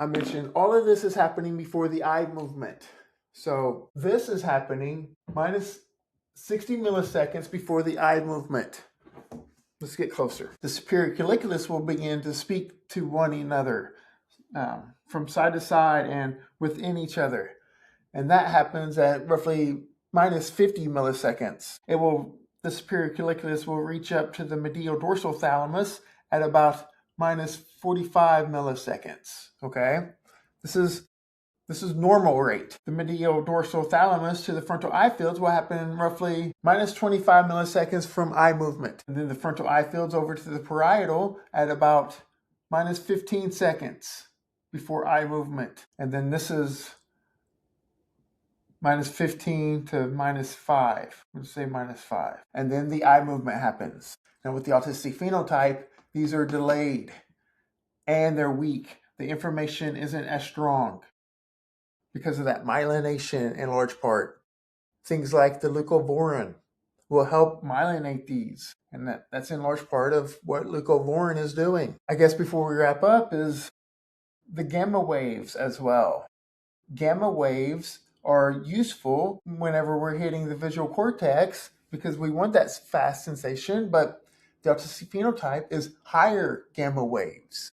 I mentioned all of this is happening before the eye movement. So this is happening minus 60 milliseconds before the eye movement. Let's get closer. The superior colliculus will begin to speak to one another from side to side and within each other. And that happens at roughly minus 50 milliseconds. The superior colliculus will reach up to the medial dorsal thalamus at about minus 45 milliseconds. Okay, this is normal rate. The medial dorsal thalamus to the frontal eye fields will happen roughly minus 25 milliseconds from eye movement. And then the frontal eye fields over to the parietal at about minus 15 seconds before eye movement. And then this is minus 15 to minus 5. Let's say minus 5. And then the eye movement happens. Now with the autistic phenotype, these are delayed and they're weak. The information isn't as strong because of that myelination in large part. Things like the leucovorin will help myelinate these. And that's in large part of what leucovorin is doing. I guess before we wrap up is the gamma waves as well. Gamma waves are useful whenever we're hitting the visual cortex because we want that fast sensation, but the autistic phenotype is higher gamma waves.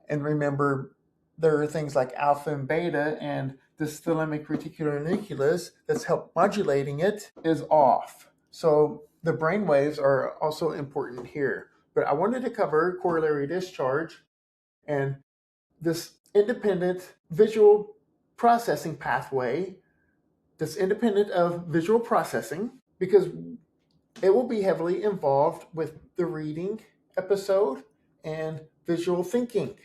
And remember, there are things like alpha and beta, and this thalamic reticular nucleus that's help modulating it is off. So the brain waves are also important here. But I wanted to cover corollary discharge and this independent visual processing pathway that's independent of visual processing because it will be heavily involved with the reading episode and visual thinking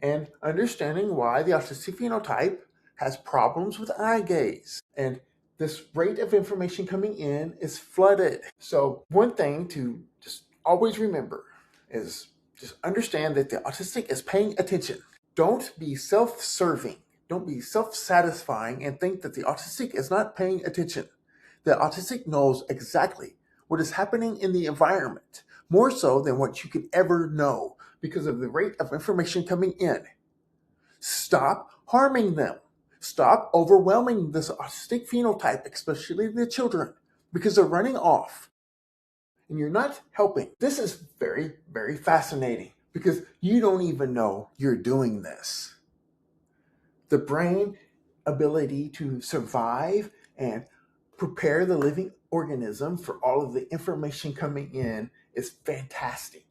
and understanding why the autistic phenotype has problems with eye gaze. And this rate of information coming in is flooded. So one thing to just always remember is just understand that the autistic is paying attention. Don't be self-serving. Don't be self-satisfying and think that the autistic is not paying attention. The autistic knows exactly what is happening in the environment, more so than what you could ever know because of the rate of information coming in. Stop harming them. Stop overwhelming this autistic phenotype, especially the children, because they're running off and you're not helping. This is very, very fascinating because you don't even know you're doing this. The brain ability to survive and prepare the living organism for all of the information coming in is fantastic.